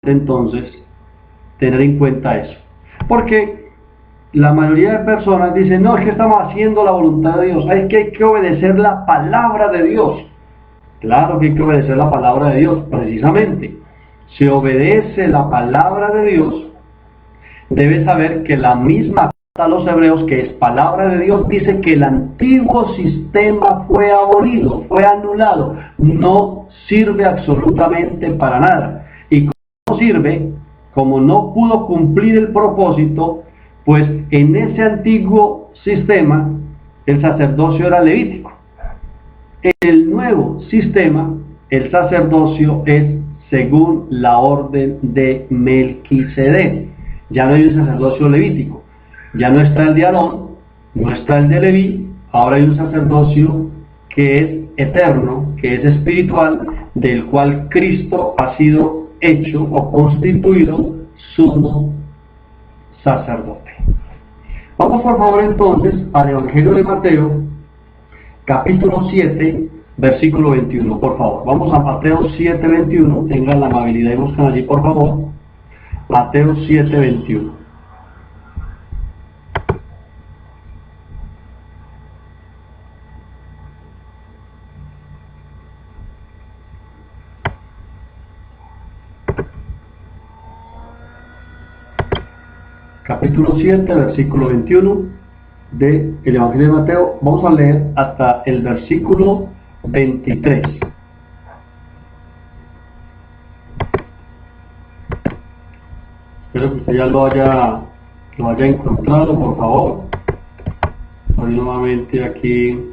entonces tener en cuenta eso. Porque la mayoría de personas dicen, no, es que estamos haciendo la voluntad de Dios, es que hay que obedecer la palabra de Dios. Claro que hay que obedecer la palabra de Dios, precisamente. Si obedece la palabra de Dios, debe saber que la misma carta a los hebreos, que es palabra de Dios, dice que el antiguo sistema fue abolido, fue anulado, no sirve absolutamente para nada. Y como no sirve, como no pudo cumplir el propósito, pues en ese antiguo sistema el sacerdocio era levítico. En el nuevo sistema el sacerdocio es según la orden de Melquisedec. Ya no hay un sacerdocio levítico, ya no está el de Aarón, no está el de Leví, ahora hay un sacerdocio que es eterno, que es espiritual, del cual Cristo ha sido hecho o constituido sumo sacerdote. Vamos por favor entonces al Evangelio de Mateo, capítulo 7, versículo 21, por favor. Vamos a Mateo 7, 21, tengan la amabilidad y buscan allí por favor. Mateo 7, 21. Capítulo 7, versículo 21 del Evangelio de Mateo. Vamos a leer hasta el versículo 23. Espero que usted ya lo haya encontrado, por favor. Estoy nuevamente aquí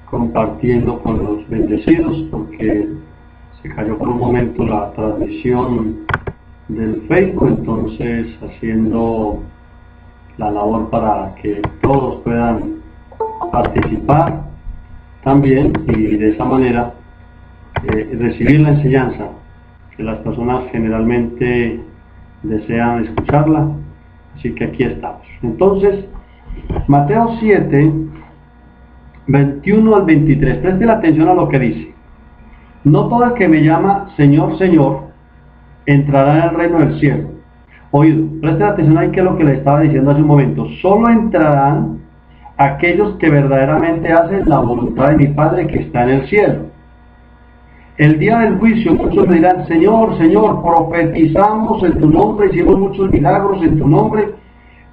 compartiendo con los bendecidos porque se cayó por un momento la transmisión del Facebook, entonces haciendo la labor para que todos puedan participar también y de esa manera recibir la enseñanza que las personas generalmente desean escucharla. Así que aquí estamos. Entonces, Mateo 7, 21 al 23. Preste la atención a lo que dice. No todo el que me llama Señor, Señor, entrará en el reino del cielo. Oído, preste atención ahí que es lo que le estaba diciendo hace un momento. Solo entrarán aquellos que verdaderamente hacen la voluntad de mi Padre que está en el cielo. El día del juicio muchos me dirán, Señor, Señor, profetizamos en tu nombre, hicimos muchos milagros en tu nombre,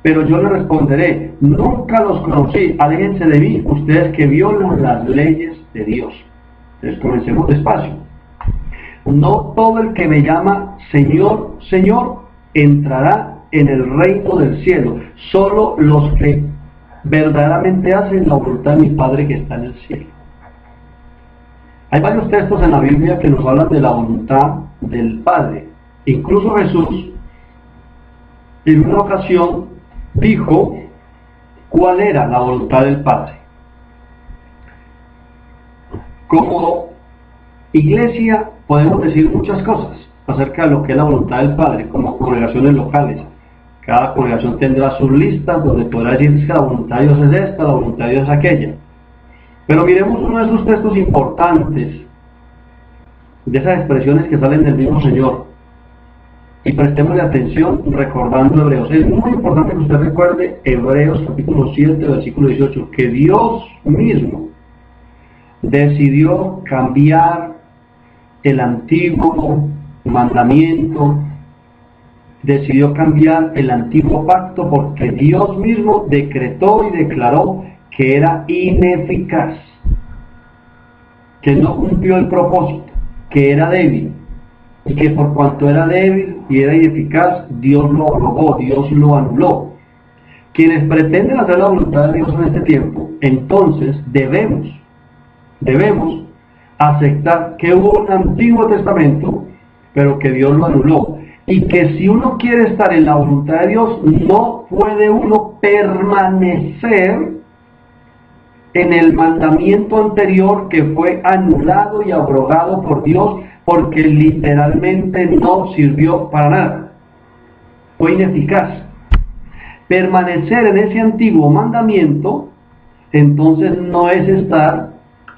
pero yo le responderé, nunca los conocí, aléjense de mí, ustedes que violan las leyes de Dios. Entonces comencemos despacio. No todo el que me llama Señor, Señor, entrará en el reino del cielo, solo los que verdaderamente hacen la voluntad de mi Padre que está en el cielo. Hay varios textos en la Biblia que nos hablan de la voluntad del Padre. Incluso Jesús, en una ocasión, dijo cuál era la voluntad del Padre. Como iglesia podemos decir muchas cosas acerca de lo que es la voluntad del Padre, como congregaciones locales. Cada congregación tendrá sus listas donde podrá decir que la voluntad de Dios es esta, la voluntad de Dios es aquella. Pero miremos uno de esos textos importantes, de esas expresiones que salen del mismo Señor, y prestémosle atención recordando Hebreos. Es muy importante que usted recuerde Hebreos capítulo 7, versículo 18, que Dios mismo decidió cambiar el antiguo mandamiento, decidió cambiar el antiguo pacto porque Dios mismo decretó y declaró que era ineficaz, que no cumplió el propósito, que era débil, y que por cuanto era débil y era ineficaz, Dios lo abrogó, Dios lo anuló. Quienes pretenden hacer la voluntad de Dios en este tiempo, entonces debemos aceptar que hubo un Antiguo Testamento, pero que Dios lo anuló. Y que si uno quiere estar en la voluntad de Dios, no puede uno permanecer en el mandamiento anterior que fue anulado y abrogado por Dios, porque literalmente no sirvió para nada. Fue ineficaz. Permanecer en ese antiguo mandamiento, entonces no es estar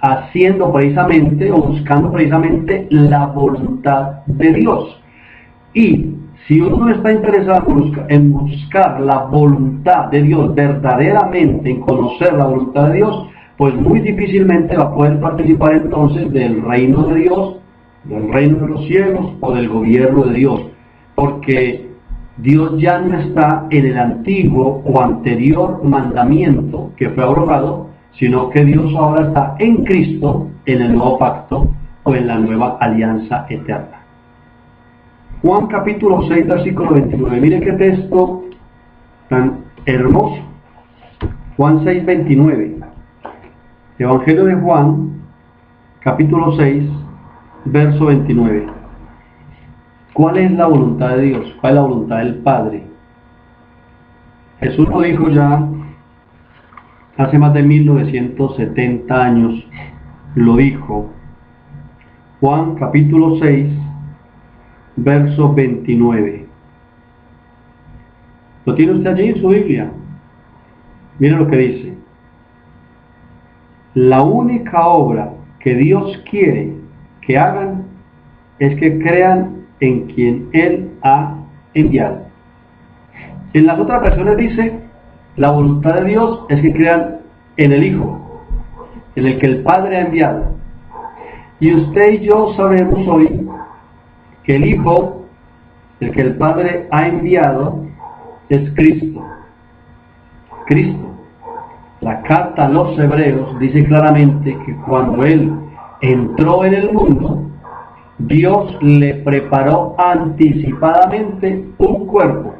haciendo precisamente o buscando precisamente la voluntad de Dios. Y si uno está interesado en buscar la voluntad de Dios verdaderamente, en conocer la voluntad de Dios, pues muy difícilmente va a poder participar entonces del reino de Dios, del reino de los cielos o del gobierno de Dios, porque Dios ya no está en el antiguo o anterior mandamiento que fue abrogado, sino que Dios ahora está en Cristo, en el nuevo pacto o en la nueva alianza eterna. Juan capítulo 6, versículo 29. Mire qué texto tan hermoso. Juan 6, 29. Evangelio de Juan, capítulo 6, verso 29. ¿Cuál es la voluntad de Dios? ¿Cuál es la voluntad del Padre? Jesús lo dijo ya hace más de 1970 años. Lo dijo. Juan capítulo 6, verso 29. ¿Lo tiene usted allí en su Biblia? Mire lo que dice. La única obra que Dios quiere que hagan es que crean en quien Él ha enviado. En las otras versiones dice, la voluntad de Dios es que crean en el Hijo, en el que el Padre ha enviado. Y usted y yo sabemos hoy que el Hijo, el que el Padre ha enviado, es Cristo. Cristo. La carta a los Hebreos dice claramente que cuando Él entró en el mundo, Dios le preparó anticipadamente un cuerpo.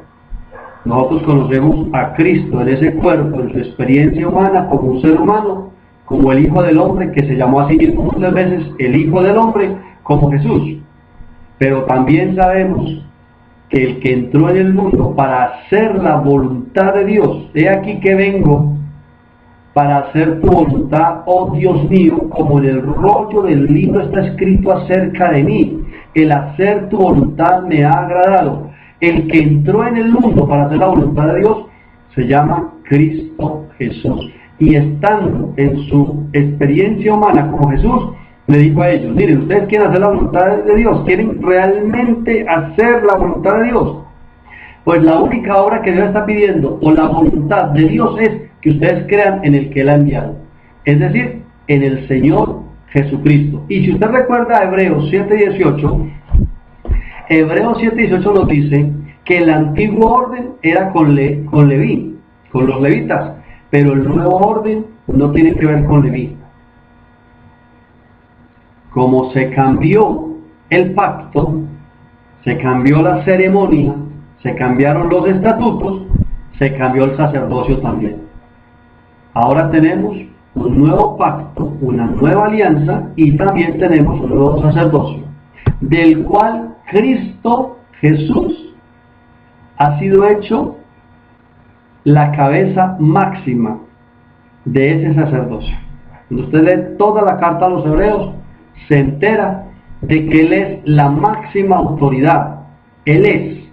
Nosotros conocemos a Cristo en ese cuerpo, en su experiencia humana, como un ser humano, como el Hijo del Hombre, que se llamó a sí mismo muchas veces el Hijo del Hombre, como Jesús. Pero también sabemos que el que entró en el mundo para hacer la voluntad de Dios, he aquí que vengo para hacer tu voluntad, oh Dios mío, como en el rollo del libro está escrito acerca de mí. El hacer tu voluntad me ha agradado. El que entró en el mundo para hacer la voluntad de Dios se llama Cristo Jesús. Y estando en su experiencia humana como Jesús, le dijo a ellos, miren, ustedes quieren hacer la voluntad de Dios, quieren realmente hacer la voluntad de Dios. Pues la única obra que Dios está pidiendo, o la voluntad de Dios, es que ustedes crean en el que Él ha enviado, es decir, en el Señor Jesucristo. Y si usted recuerda Hebreos 7:18, Hebreos 7:18 nos dice que el antiguo orden era con Leví, con los levitas, pero el nuevo orden no tiene que ver con Leví. Como se cambió el pacto, se cambió la ceremonia, se cambiaron los estatutos, se cambió el sacerdocio también. Ahora tenemos un nuevo pacto, una nueva alianza, y también tenemos un nuevo sacerdocio, del cual Cristo Jesús ha sido hecho la cabeza máxima de ese sacerdocio. Cuando usted lee toda la carta a los Hebreos, se entera de que Él es la máxima autoridad. Él es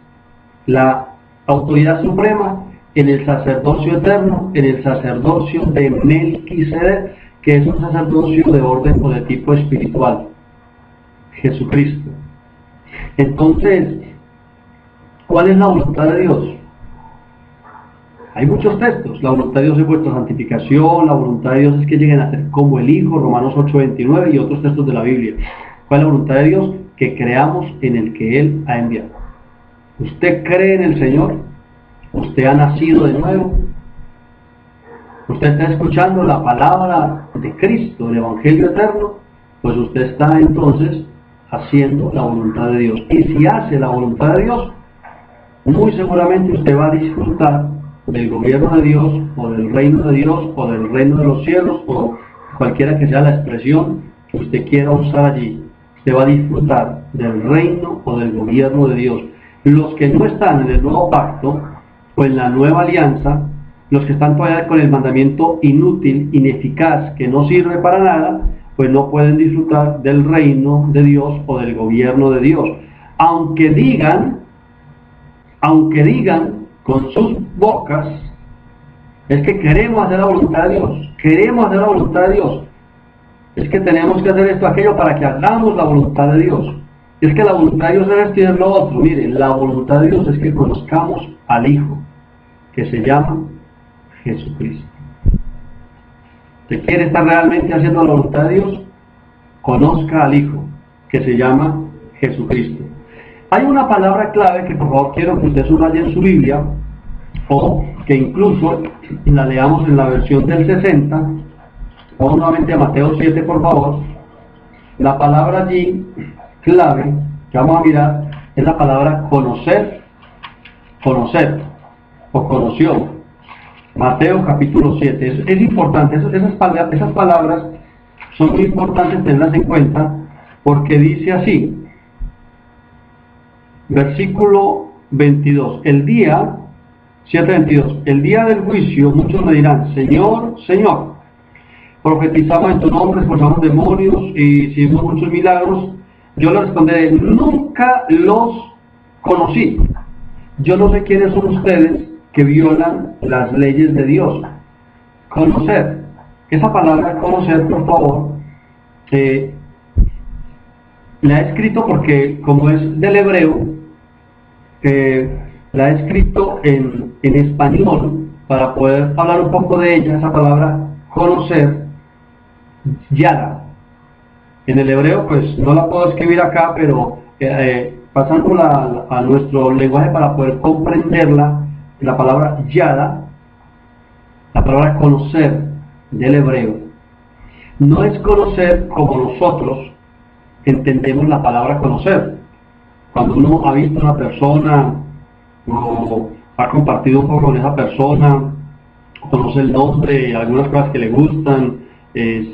la autoridad suprema en el sacerdocio eterno, en el sacerdocio de Melquisedec, que es un sacerdocio de orden o de tipo espiritual, Jesucristo. Entonces, ¿cuál es la voluntad de Dios? Hay muchos textos. La voluntad de Dios es vuestra santificación, la voluntad de Dios es que lleguen a ser como el Hijo, Romanos 8:29, y otros textos de la Biblia. ¿Cuál es la voluntad de Dios? Que creamos en el que Él ha enviado. ¿Usted cree en el Señor? ¿Usted ha nacido de nuevo? ¿Usted está escuchando la palabra de Cristo, el Evangelio eterno? Pues usted está entonces haciendo la voluntad de Dios. Y si hace la voluntad de Dios, muy seguramente usted va a disfrutar del gobierno de Dios, o del reino de Dios, o del reino de los cielos, o cualquiera que sea la expresión que usted quiera usar allí. Usted va a disfrutar del reino o del gobierno de Dios. Los que no están en el nuevo pacto o en la nueva alianza, los que están todavía con el mandamiento inútil, ineficaz, que no sirve para nada, pues no pueden disfrutar del reino de Dios o del gobierno de Dios. Aunque digan con sus bocas, es que queremos hacer la voluntad de Dios, queremos hacer la voluntad de Dios. es que tenemos que hacer esto, aquello, para que hagamos la voluntad de Dios. Es que la voluntad de Dios es esto y es lo otro. Mire, la voluntad de Dios es que conozcamos al Hijo, que se llama Jesucristo. ¿Usted quiere estar realmente haciendo la voluntad de Dios? Conozca al Hijo, que se llama Jesucristo. Hay una palabra clave que por favor quiero que usted subraye en su Biblia, o que incluso la leamos en la versión del 60. Vamos nuevamente a Mateo 7, por favor. La palabra allí clave que vamos a mirar es la palabra conocer, conocer o conoció. Mateo capítulo 7. Es importante, esas palabras son muy importantes tenerlas en cuenta, porque dice así, versículo 22, el día 7:22, el día del juicio muchos me dirán, Señor, Señor, profetizamos en tu nombre, expulsamos demonios y hicimos muchos milagros. Yo les responderé, nunca los conocí. Yo no sé quiénes son ustedes que violan las leyes de Dios. Conocer. Esa palabra conocer, por favor, la he escrito porque, como es del hebreo, la he escrito en español para poder hablar un poco de ella. Esa palabra conocer, yada. En el hebreo, pues no la puedo escribir acá, pero pasándola a nuestro lenguaje para poder comprenderla, la palabra yada, la palabra conocer del hebreo, no es conocer como nosotros entendemos la palabra conocer. Cuando uno ha visto a una persona o ha compartido un poco con esa persona, conoce el nombre, algunas cosas que le gustan,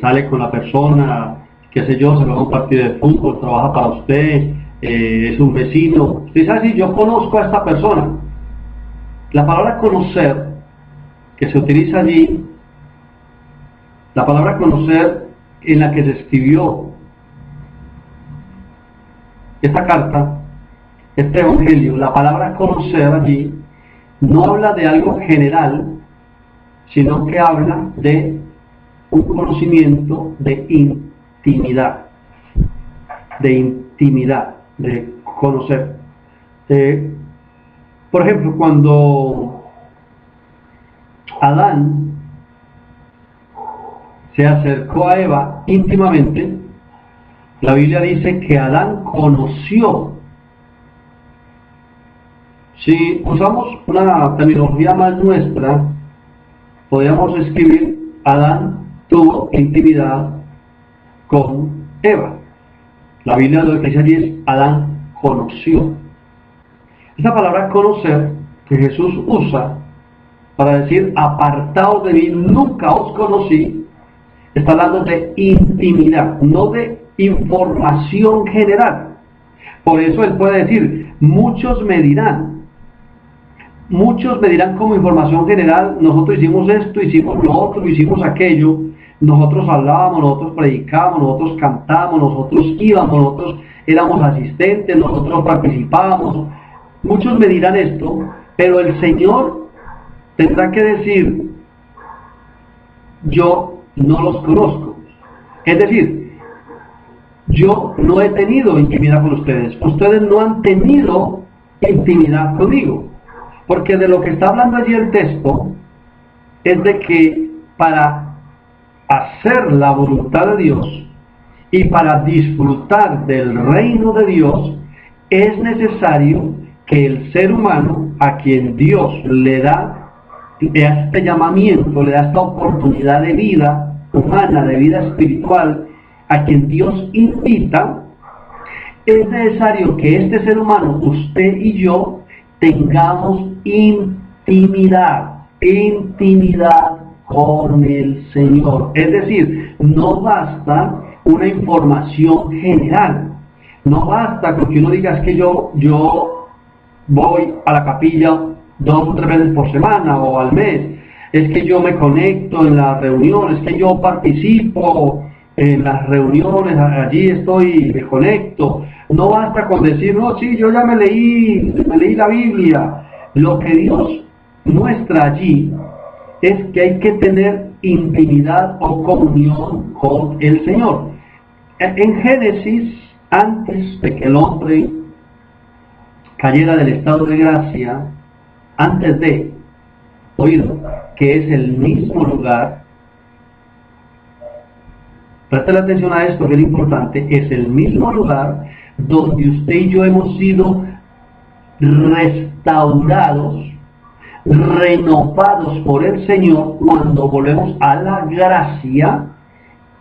sale con la persona, qué sé yo, se va a un partido de fútbol, trabaja para usted, es un vecino. Usted sabe si yo conozco a esta persona. La palabra conocer que se utiliza allí, la palabra conocer en la que se escribió esta carta, este evangelio, la palabra conocer allí no habla de algo general, sino que habla de un conocimiento de intimidad, de conocer. Por ejemplo, cuando Adán se acercó a Eva íntimamente, la Biblia dice que Adán conoció. Si usamos una terminología más nuestra, podríamos escribir, Adán tuvo intimidad con Eva. La Biblia lo que dice allí es, Adán conoció. Esta palabra conocer que Jesús usa para decir, apartaos de mí, nunca os conocí, está hablando de intimidad, no de información general. Por eso él puede decir, muchos me dirán como información general, nosotros hicimos esto, hicimos lo otro, hicimos aquello, nosotros hablábamos, nosotros predicábamos, nosotros cantábamos, nosotros íbamos, nosotros éramos asistentes, nosotros participábamos. Muchos me dirán esto, pero el Señor tendrá que decir, yo no los conozco. Es decir, yo no he tenido intimidad con ustedes. Ustedes no han tenido intimidad conmigo. Porque de lo que está hablando allí el texto es de que para hacer la voluntad de Dios y para disfrutar del reino de Dios es necesario que el ser humano, a quien Dios le da este llamamiento, le da esta oportunidad de vida humana, de vida espiritual, a quien Dios invita, es necesario que este ser humano, usted y yo, tengamos intimidad con el Señor. Es decir, no basta una información general, no basta con que uno diga, es que yo voy a la capilla 2 o 3 veces por semana o al mes, es que yo me conecto en las reuniones, es que yo participo en las reuniones, allí estoy, me conecto. No basta con decir, no, sí, yo ya me leí la Biblia. Lo que Dios muestra allí es que hay que tener intimidad o comunión con el Señor. En Génesis, antes de que el hombre cayera del estado de gracia, antes de oír que es el mismo lugar, presten atención a esto que es importante, es el mismo lugar donde usted y yo hemos sido restaurados, renovados por el Señor cuando volvemos a la gracia.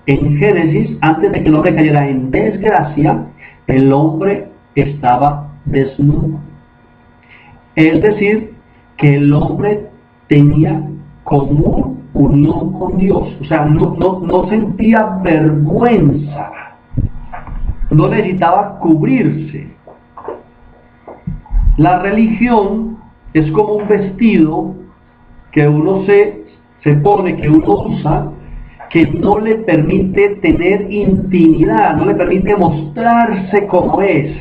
En Génesis, antes de que el hombre cayera en desgracia, el hombre estaba desnudo. Es decir, que el hombre tenía común unión con Dios. O sea, no sentía vergüenza. No necesitaba cubrirse. La religión es como un vestido que uno se pone, que uno usa, que no le permite tener intimidad, no le permite mostrarse como es.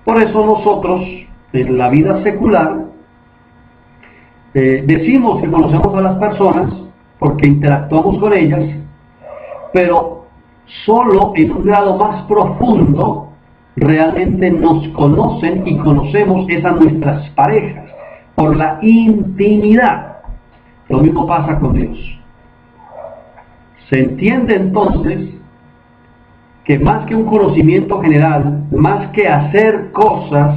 Por eso nosotros, en la vida secular, decimos que conocemos a las personas porque interactuamos con ellas, pero solo en un grado más profundo realmente nos conocen y conocemos a nuestras parejas por la intimidad. Lo mismo pasa con Dios. Se entiende entonces que más que un conocimiento general, más que hacer cosas,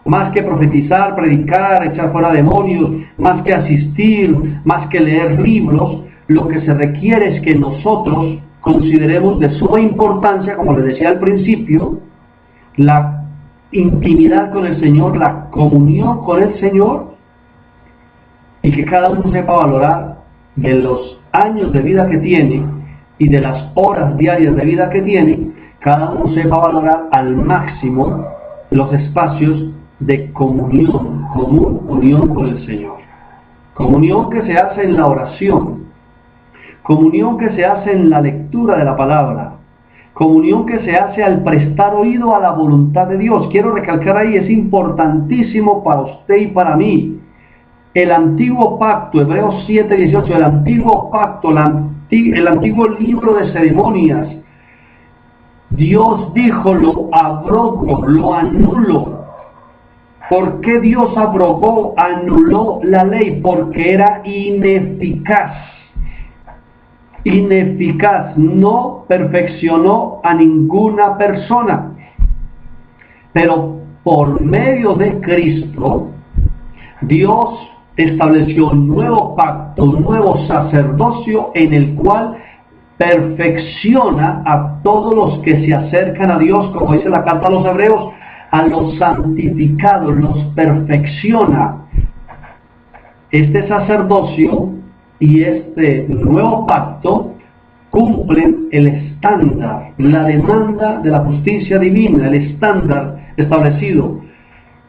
más que profetizar, predicar, echar fuera demonios, más que asistir, más que leer libros, lo que se requiere es que nosotros consideremos de suma importancia, como les decía al principio, la intimidad con el Señor, la comunión con el Señor, y que cada uno sepa valorar de los años de vida que tiene y de las horas diarias de vida que tiene, cada uno sepa valorar al máximo los espacios de comunión, unión con el Señor. Comunión que se hace en la oración, comunión que se hace en la lectura de la palabra, comunión que se hace al prestar oído a la voluntad de Dios. Quiero recalcar ahí, es importantísimo para usted y para mí. El antiguo pacto, Hebreos 7:18, el antiguo pacto, el antiguo libro de ceremonias, Dios dijo, lo abrogó, lo anuló. ¿Por qué Dios abrogó, anuló la ley? Porque era ineficaz. Ineficaz, no perfeccionó a ninguna persona. Pero por medio de Cristo, Dios estableció un nuevo pacto, un nuevo sacerdocio en el cual perfecciona a todos los que se acercan a Dios, como dice la carta a los Hebreos, a los santificados, los perfecciona. Este sacerdocio y este nuevo pacto cumplen el estándar, la demanda de la justicia divina, el estándar establecido,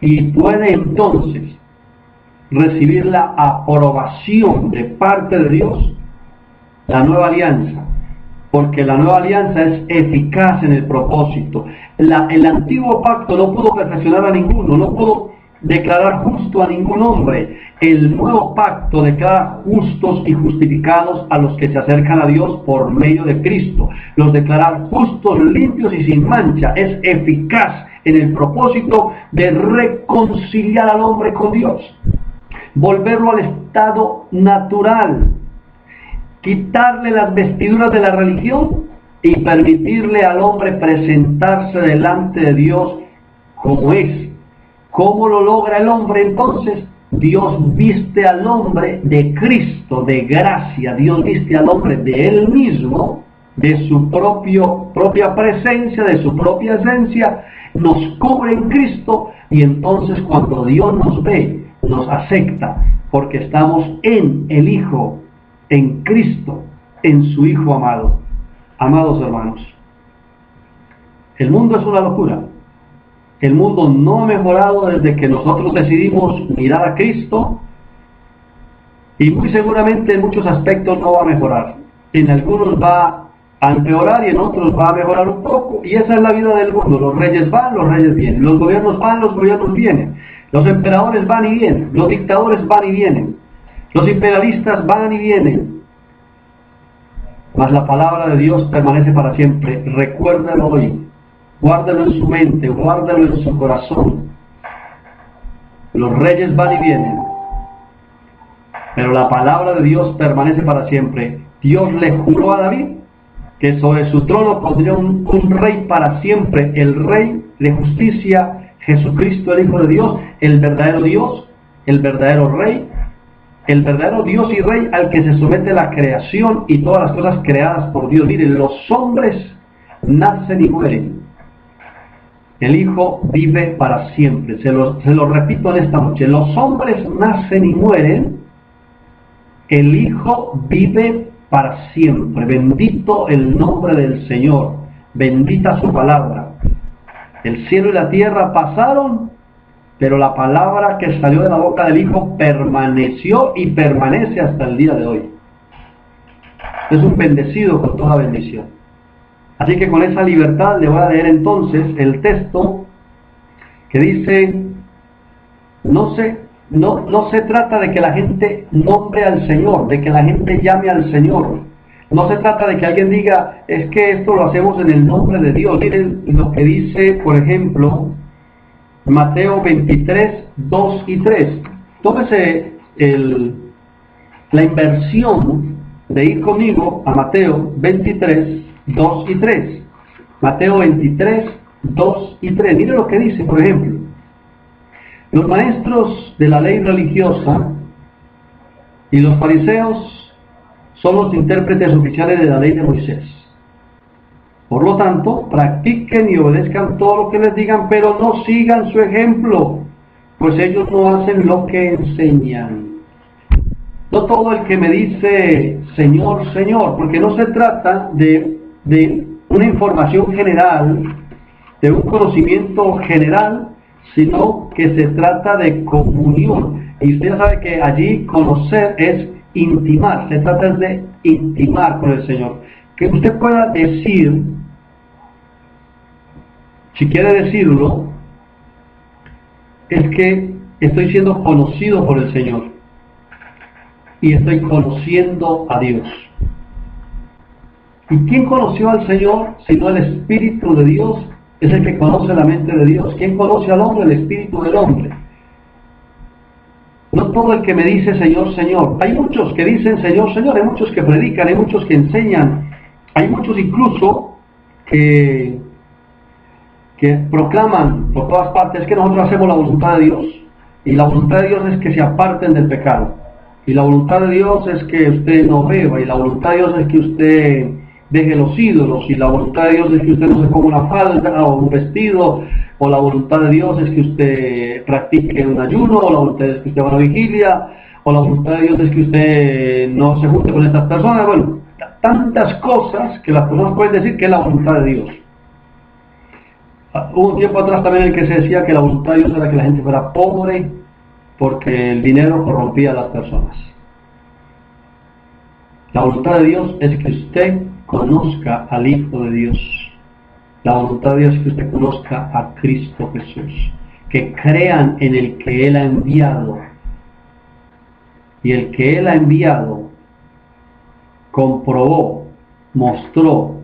y puede entonces recibir la aprobación de parte de Dios la nueva alianza, porque la nueva alianza es eficaz en el propósito. El antiguo pacto no pudo perfeccionar a ninguno, no pudo declarar justo a ningún hombre. El nuevo pacto declara justos y justificados a los que se acercan a Dios por medio de Cristo. Los declara justos, limpios y sin mancha. Es eficaz en el propósito de reconciliar al hombre con Dios, volverlo al estado natural, quitarle las vestiduras de la religión y permitirle al hombre presentarse delante de Dios como es. ¿Cómo lo logra el hombre entonces? Dios viste al hombre de Cristo, de gracia. Dios viste al hombre de Él mismo, de su propia presencia, de su propia esencia, nos cubre en Cristo, y entonces cuando Dios nos ve, nos acepta, porque estamos en el Hijo, en Cristo, en su Hijo amado. Amados hermanos, el mundo es una locura. El mundo no ha mejorado desde que nosotros decidimos mirar a Cristo, y muy seguramente en muchos aspectos no va a mejorar. En algunos va a empeorar y en otros va a mejorar un poco, y esa es la vida del mundo. Los reyes van, los reyes vienen, los gobiernos van, los gobiernos vienen, los emperadores van y vienen, los dictadores van y vienen, los imperialistas van y vienen, mas la palabra de Dios permanece para siempre. Recuérdelo hoy, guárdelo en su mente, guárdelo en su corazón. Los reyes van y vienen, pero la palabra de Dios permanece para siempre. Dios le juró a David que sobre su trono pondría un rey para siempre, el rey de justicia, Jesucristo, el Hijo de Dios, el verdadero Dios, el verdadero rey, el verdadero Dios y rey al que se somete la creación y todas las cosas creadas por Dios. Miren, los hombres nacen y mueren. El Hijo vive para siempre. Se lo repito en esta noche. Los hombres nacen y mueren. El Hijo vive para siempre. Bendito el nombre del Señor. Bendita su palabra. El cielo y la tierra pasaron, pero la palabra que salió de la boca del Hijo permaneció y permanece hasta el día de hoy. Es un bendecido con toda bendición. Así que con esa libertad le voy a leer entonces el texto que dice: no se trata de que la gente nombre al Señor, de que la gente llame al Señor. No se trata de que alguien diga, es que esto lo hacemos en el nombre de Dios. Miren lo que dice, por ejemplo, Mateo 23, 2 y 3. Tómese la inversión de ir conmigo a Mateo 23, 2 y 3. Mateo 23, 2 y 3. Mire lo que dice, por ejemplo. Los maestros de la ley religiosa y los fariseos son los intérpretes oficiales de la ley de Moisés. Por lo tanto, practiquen y obedezcan todo lo que les digan, pero no sigan su ejemplo, pues ellos no hacen lo que enseñan. No todo el que me dice Señor, Señor, porque no se trata de una información general, de un conocimiento general, sino que se trata de comunión. Y usted ya sabe que allí conocer es intimar, se trata de intimar con el Señor. Que usted pueda decir, si quiere decirlo, es que estoy siendo conocido por el Señor y estoy conociendo a Dios. ¿Y quién conoció al Señor sino el Espíritu de Dios? Es el que conoce la mente de Dios. ¿Quién conoce al hombre? El Espíritu del hombre. No todo el que me dice Señor, Señor. Hay muchos que dicen Señor, Señor. Hay muchos que predican, hay muchos que enseñan. Hay muchos incluso que proclaman por todas partes que nosotros hacemos la voluntad de Dios. Y la voluntad de Dios es que se aparten del pecado. Y la voluntad de Dios es que usted no beba. Y la voluntad de Dios es que usted deje los ídolos. Y la voluntad de Dios es que usted no se ponga una falda o un vestido. O la voluntad de Dios es que usted practique un ayuno. O la voluntad es que usted va a la vigilia. O la voluntad de Dios es que usted no se junte con estas personas. Bueno, tantas cosas que las personas pueden decir que es la voluntad de Dios. Hubo un tiempo atrás también en el que se decía que la voluntad de Dios era que la gente fuera pobre porque el dinero corrompía a las personas. La voluntad de Dios es que usted conozca al Hijo de Dios. La voluntad de Dios es que usted conozca a Cristo Jesús. Que crean en el que Él ha enviado. Y el que Él ha enviado comprobó, mostró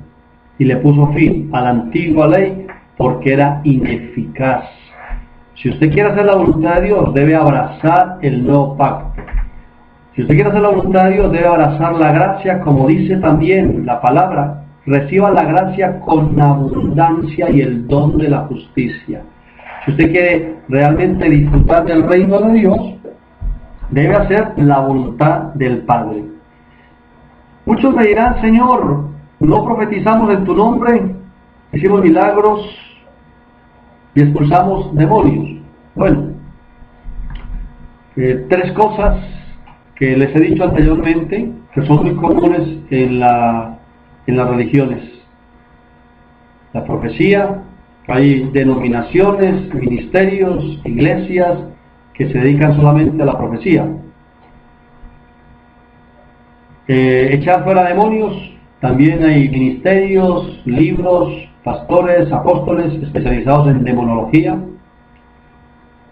y le puso fin a la antigua ley porque era ineficaz. Si usted quiere hacer la voluntad de Dios, debe abrazar el nuevo pacto. Si usted quiere hacer la voluntad de Dios, debe abrazar la gracia, como dice también la palabra, reciba la gracia con abundancia y el don de la justicia. Si usted quiere realmente disfrutar del reino de Dios, debe hacer la voluntad del Padre. Muchos me dirán, Señor, no profetizamos en tu nombre, hicimos milagros y expulsamos demonios. Bueno, tres cosas que les he dicho anteriormente, que son muy comunes en las religiones. La profecía, hay denominaciones, ministerios, iglesias que se dedican solamente a la profecía. Echar fuera demonios, también hay ministerios, libros, pastores, apóstoles especializados en demonología,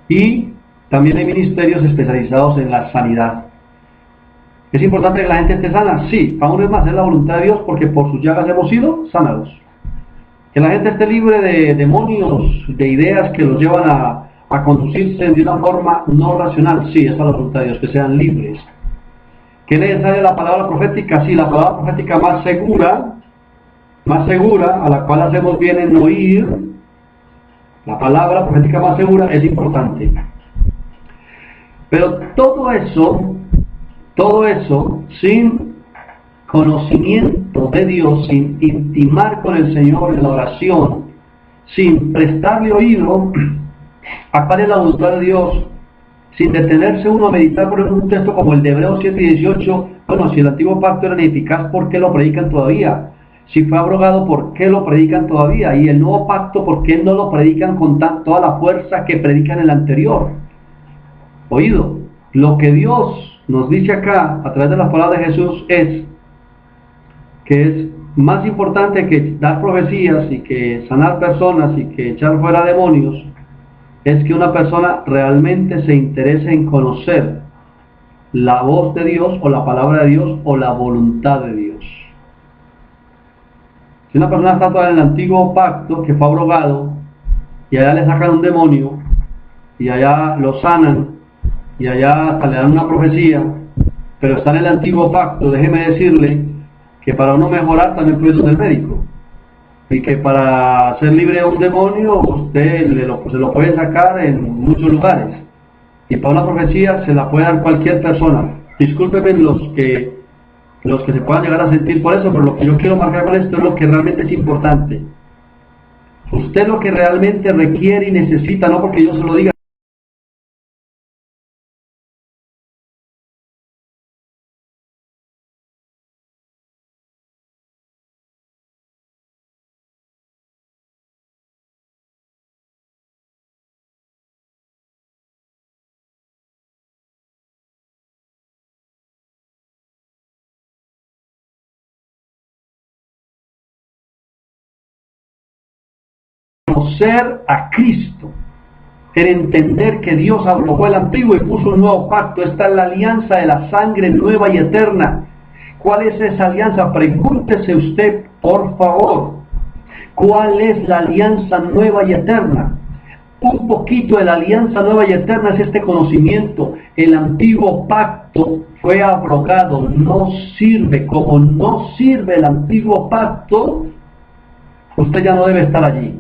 y también hay ministerios especializados en la sanidad. ¿Es importante que la gente esté sana? Sí, aún es más, es la voluntad de Dios porque por sus llagas hemos sido sanados. Que la gente esté libre de demonios, de ideas que los llevan a conducirse de una forma no racional, sí, esa es la voluntad de Dios, que sean libres. ¿Qué es necesaria la palabra profética? Sí, la palabra profética más segura, a la cual hacemos bien en oír, la palabra profética más segura es importante. Pero todo eso sin conocimiento de Dios, sin intimar con el Señor en la oración, sin prestarle oído a cuál es la voluntad de Dios, sin detenerse uno a meditar por un texto como el de Hebreos 7:18, bueno, si el antiguo pacto era ineficaz, ¿por qué lo predican todavía? Si fue abrogado, ¿por qué lo predican todavía? Y el nuevo pacto, ¿por qué no lo predican con toda la fuerza que predican el anterior? Oído, lo que Dios nos dice acá, a través de las palabras de Jesús, es que es más importante que dar profecías y que sanar personas y que echar fuera demonios, es que una persona realmente se interese en conocer la voz de Dios o la palabra de Dios o la voluntad de Dios. Si una persona está todavía en el antiguo pacto que fue abrogado y allá le sacan un demonio y allá lo sanan y allá hasta le dan una profecía, pero está en el antiguo pacto, déjeme decirle que para uno mejorar también puede ser médico. Y que para ser libre de un demonio usted se lo puede sacar en muchos lugares. Y para una profecía se la puede dar cualquier persona. Discúlpenme los que se puedan llegar a sentir por eso, pero lo que yo quiero marcar con esto es lo que realmente es importante. Usted lo que realmente requiere y necesita, no porque yo se lo diga, conocer a Cristo, en entender que Dios abrogó el antiguo y puso un nuevo pacto. Esta es la alianza de la sangre nueva y eterna. ¿Cuál es esa alianza? Pregúntese usted, por favor, ¿cuál es la alianza nueva y eterna? Un poquito de la alianza nueva y eterna es este conocimiento. El antiguo pacto fue abrogado, no sirve. Como no sirve el antiguo pacto, usted ya no debe estar allí.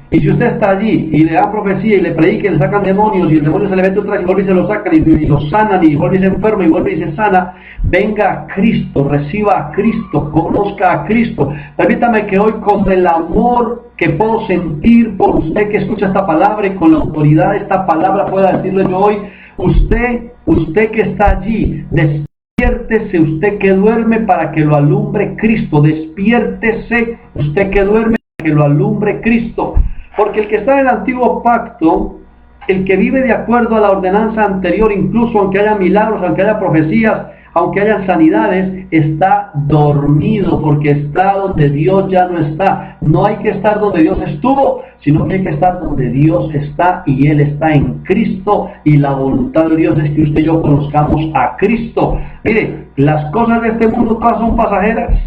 Y si usted está allí y le da profecía y le predica y le sacan demonios y el demonio se le mete otra y vuelve y se lo sacan y lo sanan y vuelve y se enferma y vuelve y se sana, venga a Cristo, reciba a Cristo, conozca a Cristo. Permítame que hoy, con el amor que puedo sentir por usted que escucha esta palabra y con la autoridad de esta palabra, pueda decirle yo hoy, usted que está allí, despiértese, usted que duerme, para que lo alumbre Cristo. Despiértese, usted que duerme, para que lo alumbre Cristo. Porque el que está en el antiguo pacto, el que vive de acuerdo a la ordenanza anterior, incluso aunque haya milagros, aunque haya profecías, aunque haya sanidades, está dormido, porque está donde Dios ya no está. No hay que estar donde Dios estuvo, sino que hay que estar donde Dios está, y Él está en Cristo, y la voluntad de Dios es que usted y yo conozcamos a Cristo. Mire, las cosas de este mundo todas son pasajeras.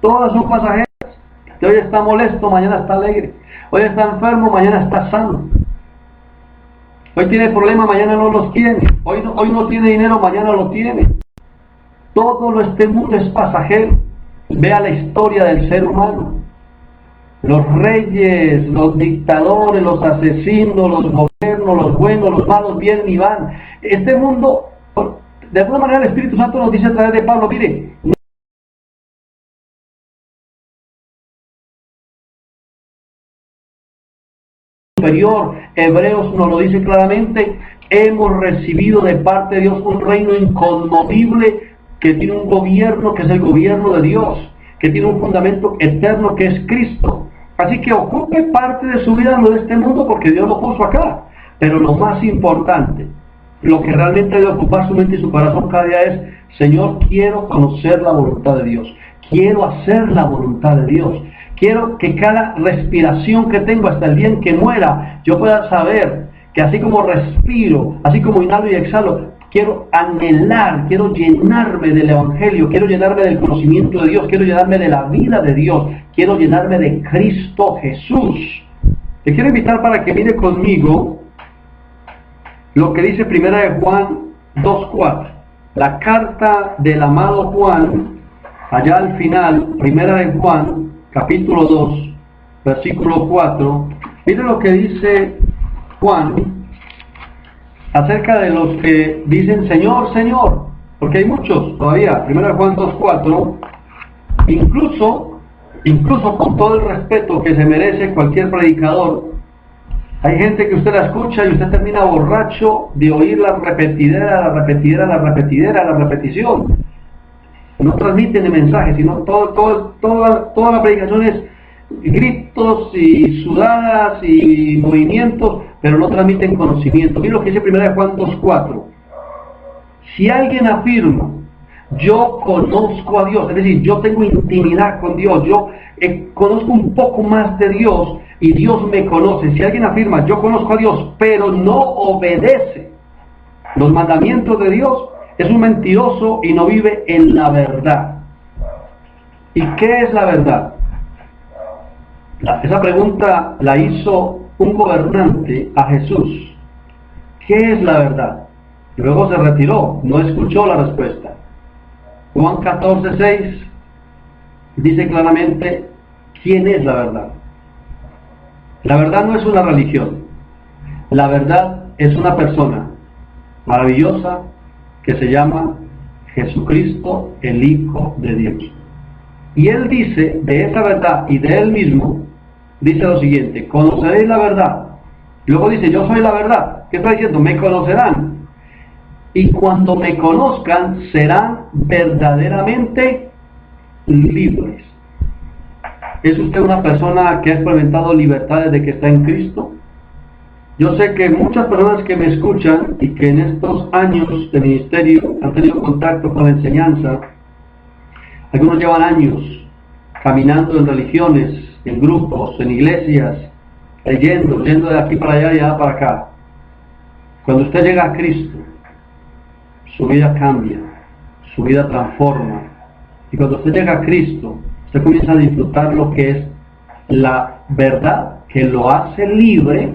Todas son pasajeras. Hoy está molesto, mañana está alegre. Hoy está enfermo, mañana está sano. Hoy tiene problemas, mañana no los tiene. Hoy no tiene dinero, mañana lo tiene. Todo este mundo es pasajero. Vea la historia del ser humano. Los reyes, los dictadores, los asesinos, los gobiernos, los buenos, los malos vienen y van. Este mundo, de alguna manera el Espíritu Santo nos dice a través de Pablo, mire, superior. Hebreos nos lo dice claramente, hemos recibido de parte de Dios un reino inconmovible que tiene un gobierno que es el gobierno de Dios, que tiene un fundamento eterno que es Cristo. Así que ocupe parte de su vida en lo de este mundo porque Dios lo puso acá. Pero lo más importante, lo que realmente debe ocupar su mente y su corazón cada día es, Señor, quiero conocer la voluntad de Dios, quiero hacer la voluntad de Dios. Quiero que cada respiración que tengo hasta el día en que muera, yo pueda saber que así como respiro, así como inhalo y exhalo, quiero anhelar, quiero llenarme del Evangelio, quiero llenarme del conocimiento de Dios, quiero llenarme de la vida de Dios, quiero llenarme de Cristo Jesús. Te quiero invitar para que mire conmigo lo que dice Primera de Juan 2:4. La carta del amado Juan, allá al final, Primera de Juan, capítulo 2, versículo 4. Mire lo que dice Juan acerca de los que dicen Señor, Señor, porque hay muchos todavía. Primera de Juan 2:4. Incluso con todo el respeto que se merece cualquier predicador, hay gente que usted la escucha y usted termina borracho de oír la repetidera, la repetición. No transmiten el mensaje, sino toda la predicación es gritos y sudadas y movimientos, pero no transmiten conocimiento. Mira lo que dice 1 Juan 2:4. Si alguien afirma, yo conozco a Dios, es decir, yo tengo intimidad con Dios, yo conozco un poco más de Dios y Dios me conoce. Si alguien afirma, yo conozco a Dios, pero no obedece los mandamientos de Dios, es un mentiroso y no vive en la verdad. ¿Y qué es la verdad? Esa pregunta la hizo un gobernante a Jesús. ¿Qué es la verdad? Y luego se retiró, no escuchó la respuesta. Juan 14:6 dice claramente quién es la verdad. La verdad no es una religión. La verdad es una persona maravillosa que se llama Jesucristo, el Hijo de Dios. Y Él dice de esa verdad y de Él mismo, dice lo siguiente: conoceréis la verdad. Luego dice, yo soy la verdad. ¿Qué está diciendo? Me conocerán. Y cuando me conozcan, serán verdaderamente libres. ¿Es usted una persona que ha experimentado libertad desde que está en Cristo? Yo sé que muchas personas que me escuchan y que en estos años de ministerio han tenido contacto con la enseñanza, algunos llevan años caminando en religiones, en grupos, en iglesias, leyendo, yendo de aquí para allá y allá para acá. Cuando usted llega a Cristo, su vida cambia, su vida transforma. Y cuando usted llega a Cristo, usted comienza a disfrutar lo que es la verdad, que lo hace libre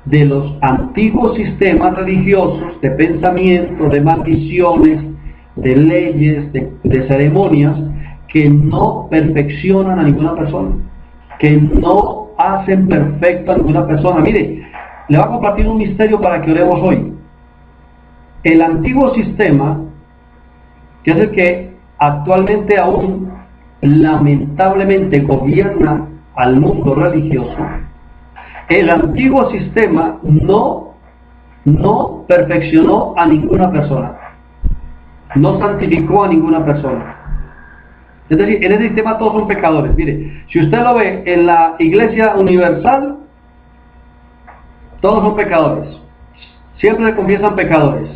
de los antiguos sistemas religiosos, de pensamiento, de maldiciones, de leyes, de ceremonias, que no perfeccionan a ninguna persona, que no hacen perfecto a ninguna persona. Mire, le voy a compartir un misterio para que oremos hoy. El antiguo sistema, que es el que actualmente aún lamentablemente gobierna al mundo religioso, el antiguo sistema no perfeccionó a ninguna persona, no santificó a ninguna persona. Es decir, en ese sistema todos son pecadores. Mire, si usted lo ve en la Iglesia Universal, todos son pecadores, siempre se confiesan pecadores,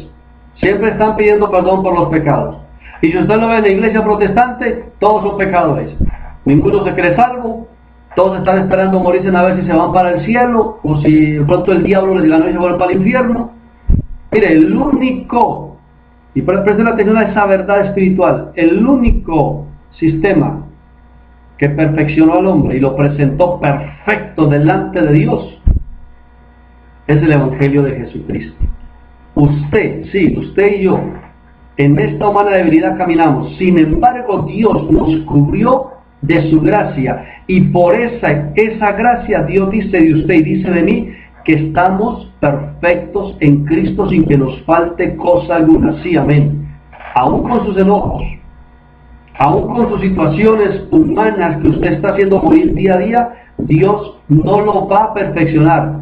siempre están pidiendo perdón por los pecados. Y si usted lo ve en la Iglesia Protestante, todos son pecadores, ninguno se cree salvo, todos están esperando morirse a ver si se van para el cielo o si de pronto el diablo les ganó y se van para el infierno. Mire, el único, y presten atención a esa verdad espiritual, el único sistema que perfeccionó al hombre y lo presentó perfecto delante de Dios es el Evangelio de Jesucristo. Usted, sí, usted y yo, en esta humana debilidad caminamos. Sin embargo, Dios nos cubrió de su gracia, y por esa gracia Dios dice de usted y dice de mí que estamos perfectos en Cristo sin que nos falte cosa alguna. Sí, amén. Aún con sus enojos, aún con sus situaciones humanas que usted está haciendo morir día a día, Dios no lo va a perfeccionar.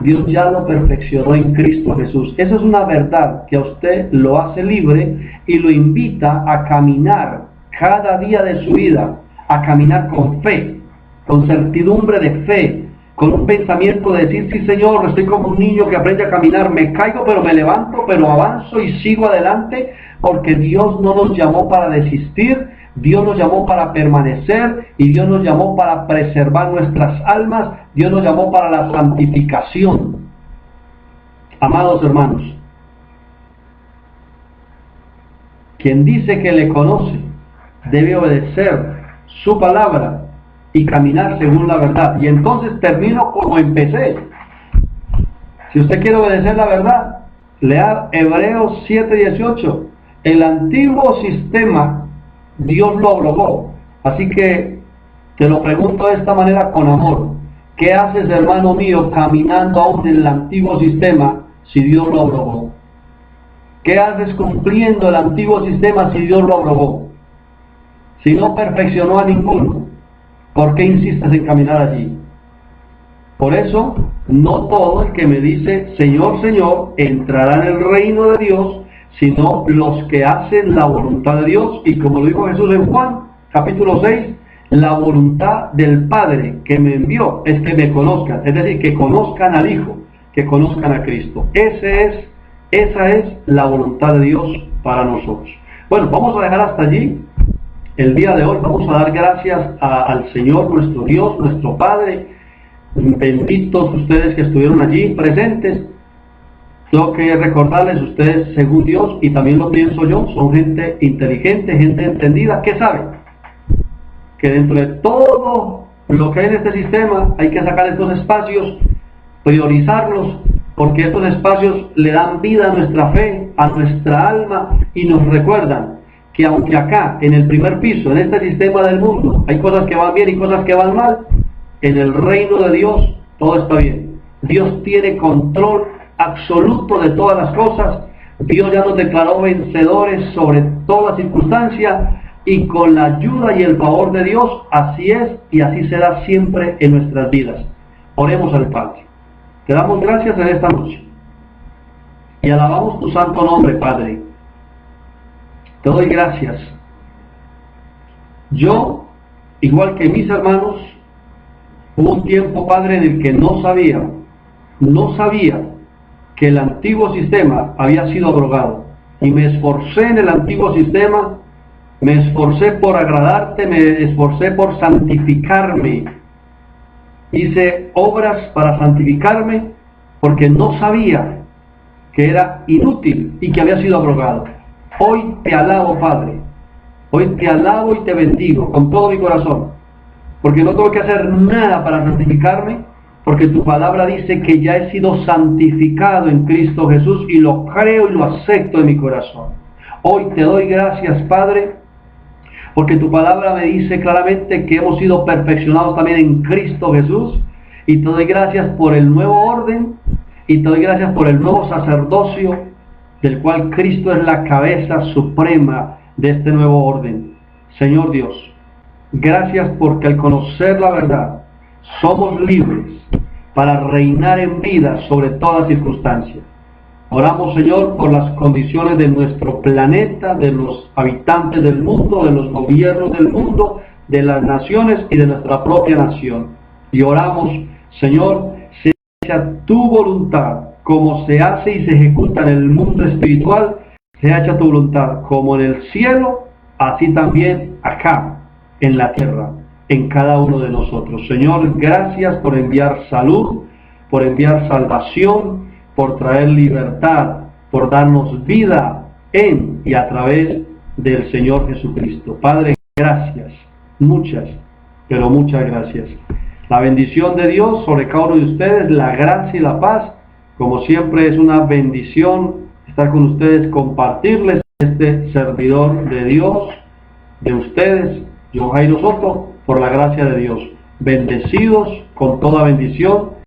Dios ya lo perfeccionó en Cristo Jesús. Esa es una verdad que a usted lo hace libre y lo invita a caminar cada día de su vida, a caminar con fe, con certidumbre de fe, con un pensamiento de decir, sí Señor, estoy como un niño que aprende a caminar, me caigo pero me levanto, pero avanzo y sigo adelante, porque Dios no nos llamó para desistir, Dios nos llamó para permanecer y Dios nos llamó para preservar nuestras almas, Dios nos llamó para la santificación. Amados hermanos, Quien dice que le conoce debe obedecer su palabra y caminar según la verdad. Y entonces termino como empecé. Si usted quiere obedecer la verdad, lea Hebreos 7:18. El antiguo sistema Dios lo abrogó. Así que te lo pregunto de esta manera con amor. ¿Qué haces, hermano mío, caminando aún en el antiguo sistema si Dios lo abrogó? ¿Qué haces cumpliendo el antiguo sistema si Dios lo abrogó? Si no perfeccionó a ninguno, ¿por qué insistes en caminar allí? Por eso, no todo el que me dice Señor, Señor, entrará en el reino de Dios, sino los que hacen la voluntad de Dios. Y como lo dijo Jesús en Juan, capítulo 6, la voluntad del Padre que me envió es que me conozcan, es decir, que conozcan al Hijo, que conozcan a Cristo. Esa es la voluntad de Dios para nosotros. Bueno, vamos a dejar hasta allí el día de hoy. Vamos a dar gracias al Señor, nuestro Dios, nuestro Padre. Benditos ustedes que estuvieron allí presentes. Tengo que recordarles, ustedes según Dios, y también lo pienso yo, son gente inteligente, gente entendida, que sabe que dentro de todo lo que hay en este sistema hay que sacar estos espacios, priorizarlos, porque estos espacios le dan vida a nuestra fe, a nuestra alma, y nos recuerdan que aunque acá, en el primer piso, en este sistema del mundo, hay cosas que van bien y cosas que van mal, en el reino de Dios todo está bien. Dios tiene control absoluto de todas las cosas. Dios ya nos declaró vencedores sobre toda circunstancia, y con la ayuda y el favor de Dios, así es y así será siempre en nuestras vidas. Oremos al Padre. Te damos gracias en esta noche y alabamos tu santo nombre, Padre. Te doy gracias. Yo, igual que mis hermanos, hubo un tiempo, Padre, en el que no sabía que el antiguo sistema había sido abrogado. Y me esforcé en el antiguo sistema, me esforcé por agradarte, me esforcé por santificarme. Hice obras para santificarme porque no sabía que era inútil y que había sido abrogado. Hoy te alabo, Padre. Hoy te alabo y te bendigo con todo mi corazón, porque no tengo que hacer nada para santificarme, porque tu palabra dice que ya he sido santificado en Cristo Jesús, y lo creo y lo acepto en mi corazón. Hoy te doy gracias, Padre, porque tu palabra me dice claramente que hemos sido perfeccionados también en Cristo Jesús, y te doy gracias por el nuevo orden, y te doy gracias por el nuevo sacerdocio, del cual Cristo es la cabeza suprema de este nuevo orden. Señor Dios, gracias porque al conocer la verdad somos libres para reinar en vida sobre toda circunstancia. Oramos, Señor, por las condiciones de nuestro planeta, de los habitantes del mundo, de los gobiernos del mundo, de las naciones y de nuestra propia nación. Y oramos, Señor, sea tu voluntad, como se hace y se ejecuta en el mundo espiritual, sea hecha tu voluntad, como en el cielo, así también acá, en la tierra, en cada uno de nosotros. Señor, gracias por enviar salud, por enviar salvación, por traer libertad, por darnos vida en y a través del Señor Jesucristo. Padre, gracias, muchas, pero muchas gracias. La bendición de Dios sobre cada uno de ustedes, la gracia y la paz. Como siempre es una bendición estar con ustedes, compartirles este servidor de Dios, de ustedes, yo Jairo Soto, por la gracia de Dios. Bendecidos con toda bendición.